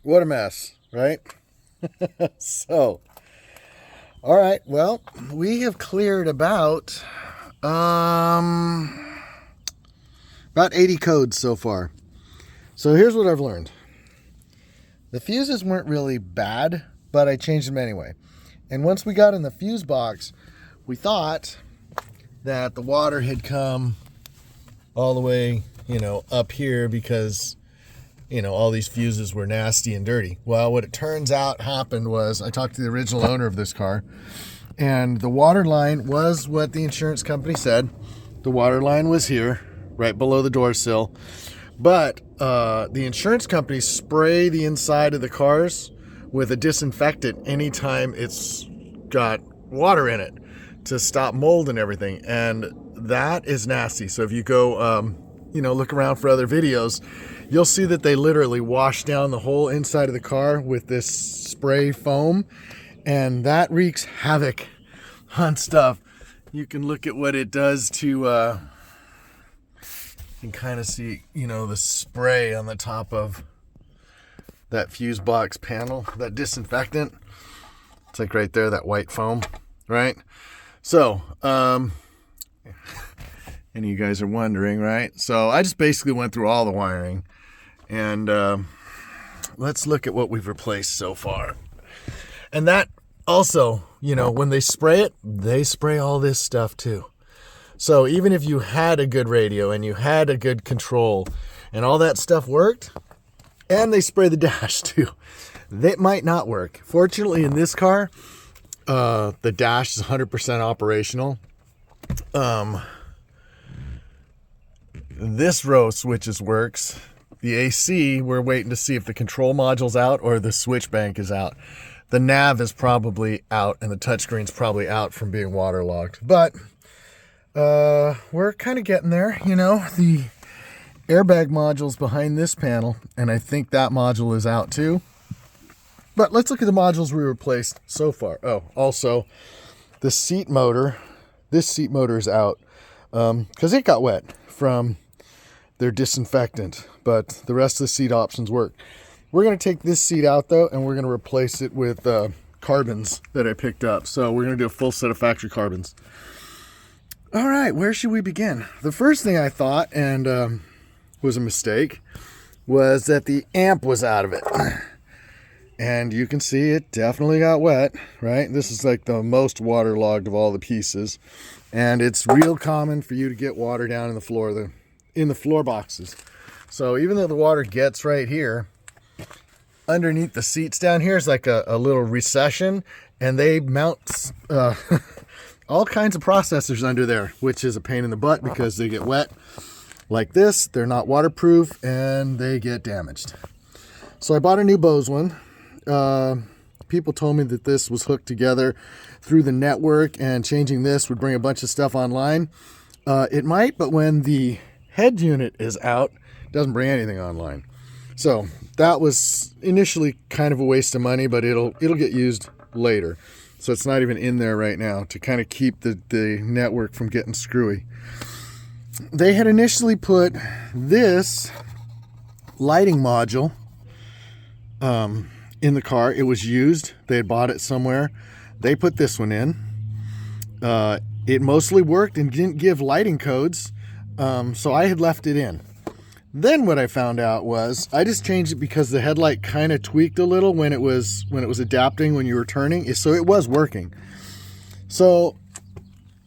What a mess, right? So, all right. Well, we have cleared about 80 codes so far. So here's what I've learned. The fuses weren't really bad, but I changed them anyway. And once we got in the fuse box, we thought that the water had come all the way, up here because, all these fuses were nasty and dirty. Well, what it turns out happened was I talked to the original owner of this car, and the water line was what the insurance company said. The water line was here, right below the door sill. But the insurance companies spray the inside of the cars with a disinfectant anytime it's got water in it to stop mold and everything. And that is nasty. So if you go, look around for other videos, you'll see that they literally wash down the whole inside of the car with this spray foam. And that wreaks havoc on stuff. You can look at what it does to... you can kind of see, the spray on the top of that fuse box panel, that disinfectant. It's like right there, that white foam, right? So, and you guys are wondering, right? So I just basically went through all the wiring, and let's look at what we've replaced so far. And that also, when they spray it, they spray all this stuff too. So even if you had a good radio and you had a good control and all that stuff worked, and they spray the dash too, that might not work. Fortunately, in this car, the dash is 100% operational. This row of switches works. The AC, we're waiting to see if the control module's out or the switch bank is out. The nav is probably out and the touchscreen's probably out from being waterlogged. But we're kind of getting there, The airbag module's behind this panel, and I think that module is out too. But let's look at the modules we replaced so far. Oh, also, the seat motor. This seat motor is out because it got wet from their disinfectant, but the rest of the seat options work. We're going to take this seat out, though, and we're going to replace it with carbons that I picked up. So we're going to do a full set of factory carbons. All right, where should we begin? The first thing I thought, and was a mistake, was that the amp was out of it. And you can see it definitely got wet, right? This is like the most waterlogged of all the pieces. And it's real common for you to get water down in the floor, in the floor boxes. So even though the water gets right here, underneath the seats down here is like a little recession, and they mount all kinds of processors under there, which is a pain in the butt because they get wet like this. They're not waterproof and they get damaged. So I bought a new Bose one. People told me that this was hooked together through the network and changing this would bring a bunch of stuff online. It might, but when the head unit is out, it doesn't bring anything online. So that was initially kind of a waste of money, but it'll get used later. So it's not even in there right now to kind of keep the network from getting screwy. They had initially put this lighting module in the car. It was used. They had bought it somewhere. They put this one in. It mostly worked and didn't give lighting codes, so I had left it in. Then what I found out was I just changed it because the headlight kind of tweaked a little when it was adapting when you were turning, so it was working. So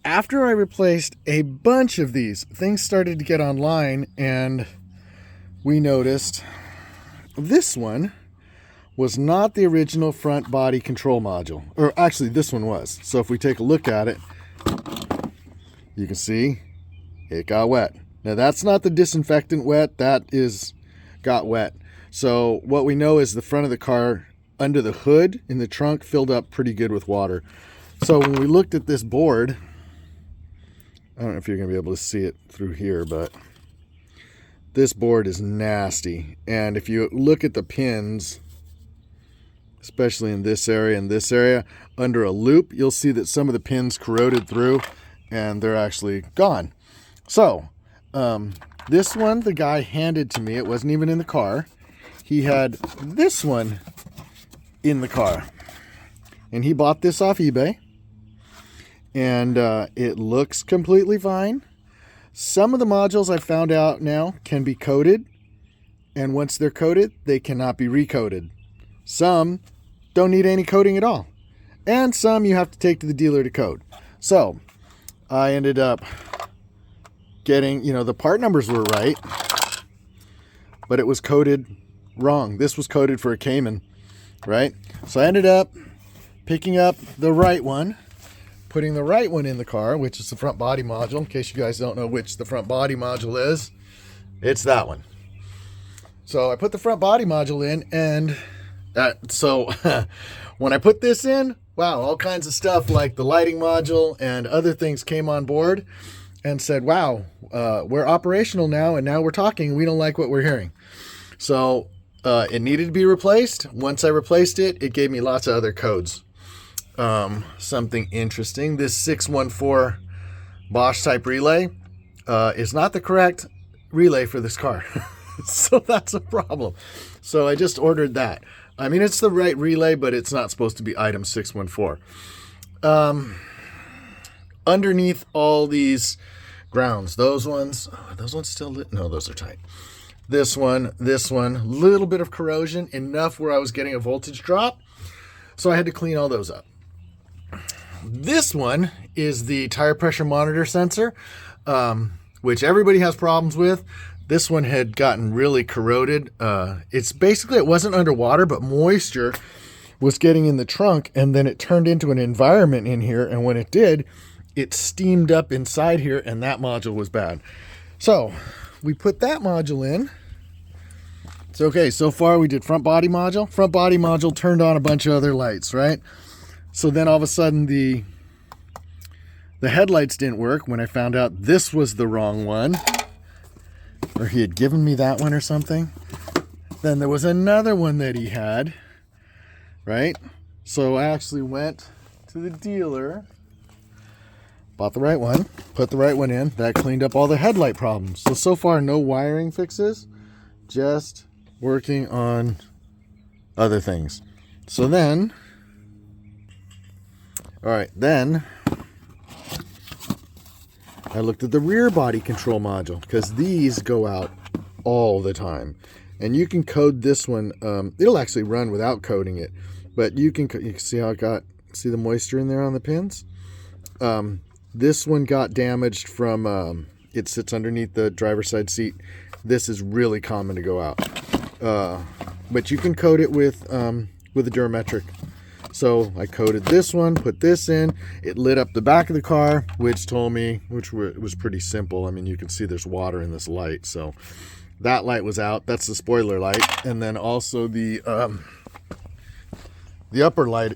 after I replaced a bunch of these, things started to get online, and we noticed this one was not the original front body control module. Or actually, this one was. So if we take a look at it, you can see it got wet. Now that's not the disinfectant wet, that is got wet. So what we know is the front of the car under the hood in the trunk filled up pretty good with water. So when we looked at this board, I don't know if you're going to be able to see it through here, but this board is nasty. And if you look at the pins, especially in this area and this area, under a loop, you'll see that some of the pins corroded through and they're actually gone. So this one the guy handed to me. It wasn't even in the car. he had this one in the car. And he bought this off eBay. And it looks completely fine. Some of the modules I found out now can be coated. And once they're coated, they cannot be recoated. Some don't need any coating at all. And some you have to take to the dealer to coat. So I ended up getting, the part numbers were right, but it was coded wrong. This was coded for a Cayman, right? So I ended up picking up the right one, putting the right one in the car, which is the front body module. In case you guys don't know which the front body module is, it's that one. So I put the front body module in, and when I put this in, wow, all kinds of stuff like the lighting module and other things came on board and said, wow, we're operational now, and now we're talking. We don't like what we're hearing. So it needed to be replaced. Once I replaced it, it gave me lots of other codes. Something interesting, this 614 Bosch type relay is not the correct relay for this car. So that's a problem. So I just ordered that. I mean, it's the right relay, but it's not supposed to be item 614. Underneath all these grounds, those ones still lit? No, those are tight. This one, little bit of corrosion, enough where I was getting a voltage drop. So I had to clean all those up. This one is the tire pressure monitor sensor, which everybody has problems with. This one had gotten really corroded. It wasn't underwater, but moisture was getting in the trunk, and then it turned into an environment in here. And when it did, it steamed up inside here, and that module was bad. So we put that module in. It's okay. So far we did front body module. Front body module turned on a bunch of other lights, right? So then all of a sudden the headlights didn't work when I found out this was the wrong one. Or he had given me that one or something. Then there was another one that he had, right? So I actually went to the dealer, bought the right one, put the right one in. That cleaned up all the headlight problems. So far, no wiring fixes, just working on other things. So then, then I looked at the rear body control module, because these go out all the time. And you can code this one. It'll actually run without coding it. But you can see how it see the moisture in there on the pins? This one got damaged from, it sits underneath the driver's side seat. This is really common to go out. But you can code it with a Durametric. So I coded this one, put this in. It lit up the back of the car, which was pretty simple. I mean, you can see there's water in this light. So that light was out. That's the spoiler light. And then also the upper light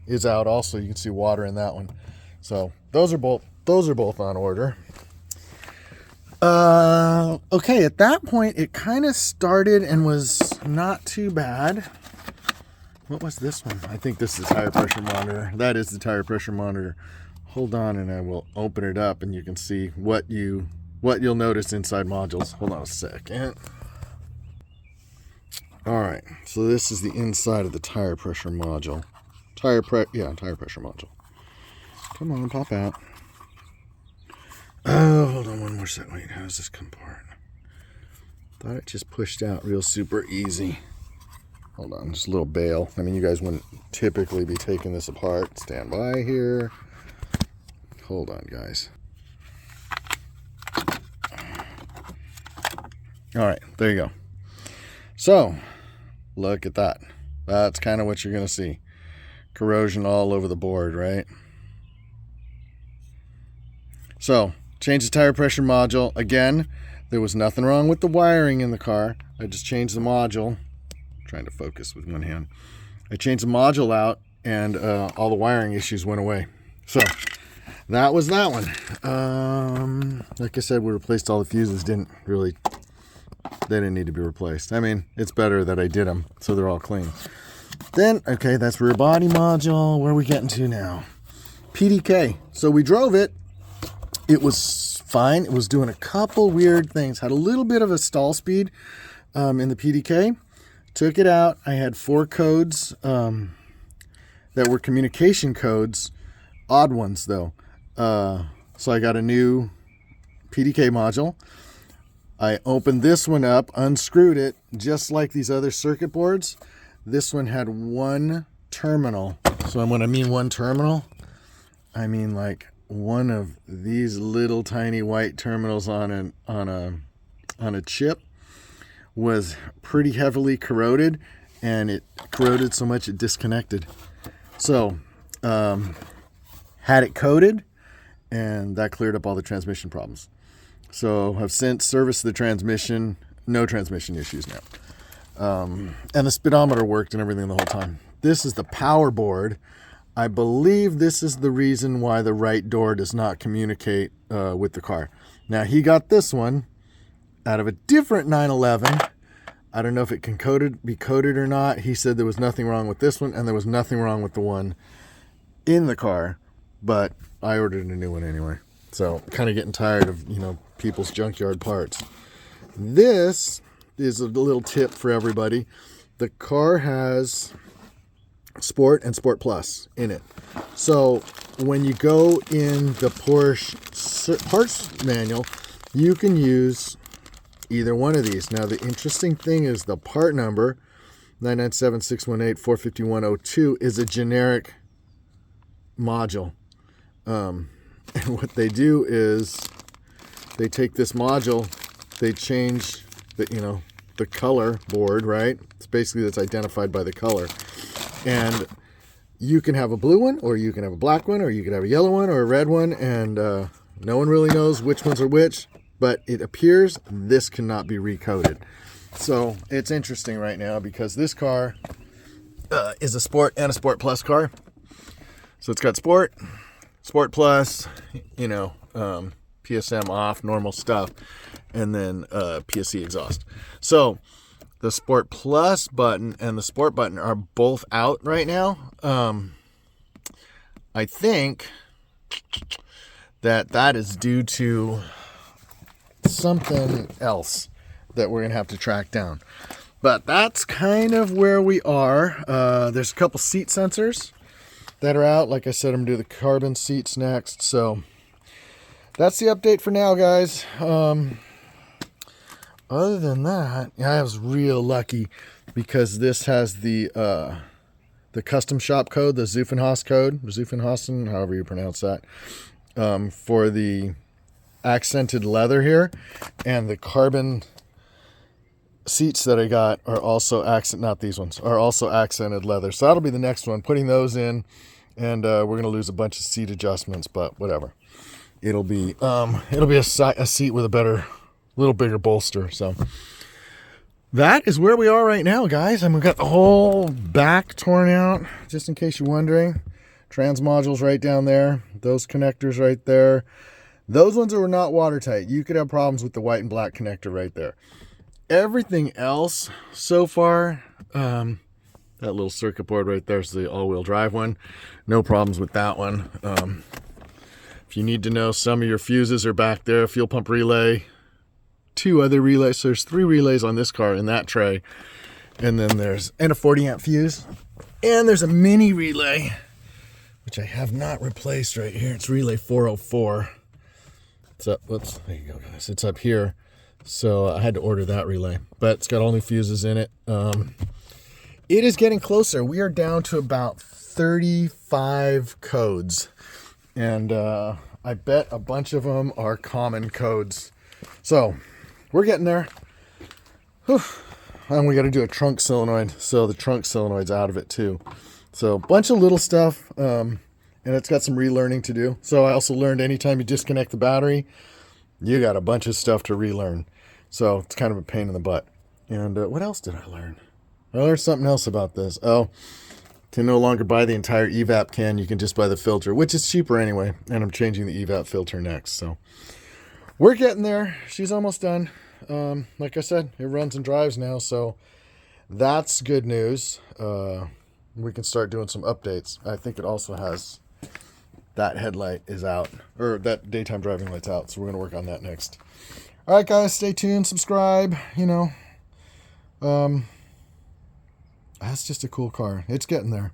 is out also. You can see water in that one. So those are both on order. Okay, at that point, it kind of started and was not too bad. What was this one? I think this is the tire pressure monitor. That is the tire pressure monitor. Hold on, and I will open it up, and you can see what you'll notice inside modules. Hold on a second. All right, so this is the inside of the tire pressure module. Tire pressure module. Come on, pop out. Oh, hold on one more second. Wait, how does this come apart? Thought it just pushed out real super easy. Hold on, just a little bail. I mean, you guys wouldn't typically be taking this apart. Stand by here. Hold on, guys. All right, there you go. So, look at that. That's kind of what you're going to see. Corrosion all over the board, right? So, change the tire pressure module. Again, there was nothing wrong with the wiring in the car. I just changed the module. Trying to focus with one hand. I changed the module out, and all the wiring issues went away. So that was that one. Like I said, we replaced all the fuses. They didn't need to be replaced. I mean, it's better that I did them, so they're all clean. Then, okay, that's rear body module. Where are we getting to now? PDK. So we drove it. It was fine. It was doing a couple weird things. Had a little bit of a stall speed in the PDK. Took it out. I had 4 codes that were communication codes, odd ones though. So I got a new PDK module. I opened this one up, unscrewed it, just like these other circuit boards. This one had 1 terminal. So when I mean 1 terminal, I mean like one of these little tiny white terminals on a chip was pretty heavily corroded, and it corroded so much it disconnected. So had it coated, and that cleared up all the transmission problems. So I've since serviced the transmission, no transmission issues now. And the speedometer worked and everything the whole time. This is the power board. I believe this is the reason why the right door does not communicate with the car. Now he got this one out of a different 911. I don't know if it can be coded or not. He said there was nothing wrong with this one, and there was nothing wrong with the one in the car, but I ordered a new one anyway. So kind of getting tired of, people's junkyard parts. This is a little tip for everybody. The car has Sport and Sport Plus in it. So when you go in the Porsche parts manual, you can use either one of these. Now the interesting thing is the part number 997-618-45102 is a generic module. And what they do is they take this module, they change the color board, right? It's basically that's identified by the color. And you can have a blue one, or you can have a black one, or you can have a yellow one or a red one, and no one really knows which ones are which, but it appears this cannot be recoded. So it's interesting right now because this car is a Sport and a Sport Plus car. So it's got Sport Plus, PSM off, normal stuff, and then PSC exhaust. So the Sport Plus button and the Sport button are both out right now. I think that is due to something else that we're going to have to track down. But that's kind of where we are. There's a couple seat sensors that are out. Like I said, I'm going to do the carbon seats next. So that's the update for now, guys. Other than that, I was real lucky because this has the custom shop code, the Zuffenhaus code, Zuffenhausen, however you pronounce that, for the accented leather here, and the carbon seats that I got are also not these ones, are also accented leather. So that'll be the next one, putting those in, and we're going to lose a bunch of seat adjustments, but whatever. It'll be a seat with a little bigger bolster. So that is where we are right now, guys. And we've got the whole back torn out, just in case you're wondering. Trans modules right down there. Those connectors right there. Those ones are not watertight. You could have problems with the white and black connector right there. Everything else so far, that little circuit board right there is the all-wheel drive one. No problems with that one. If you need to know, some of your fuses are back there. Fuel pump relay. 2 other relays. So there's 3 relays on this car in that tray. And then there's a 40 amp fuse. And there's a mini relay, which I have not replaced right here. It's relay 404. It's up, there you go, guys. It's up here. So I had to order that relay, but it's got all new fuses in it. It is getting closer. We are down to about 35 codes. And I bet a bunch of them are common codes. So we're getting there. Whew. And we got to do a trunk solenoid. So the trunk solenoid's out of it too. So a bunch of little stuff. And it's got some relearning to do. So I also learned anytime you disconnect the battery, you got a bunch of stuff to relearn. So it's kind of a pain in the butt. And what else did I learn? I learned something else about this. Oh, to no longer buy the entire evap can, you can just buy the filter, which is cheaper anyway. And I'm changing the evap filter next. So we're getting there. She's almost done. Like I said, it runs and drives now. So that's good news. We can start doing some updates. I think it also has that headlight is out, or that daytime driving light's out. So we're going to work on that next. All right, guys, stay tuned, subscribe, That's just a cool car. It's getting there.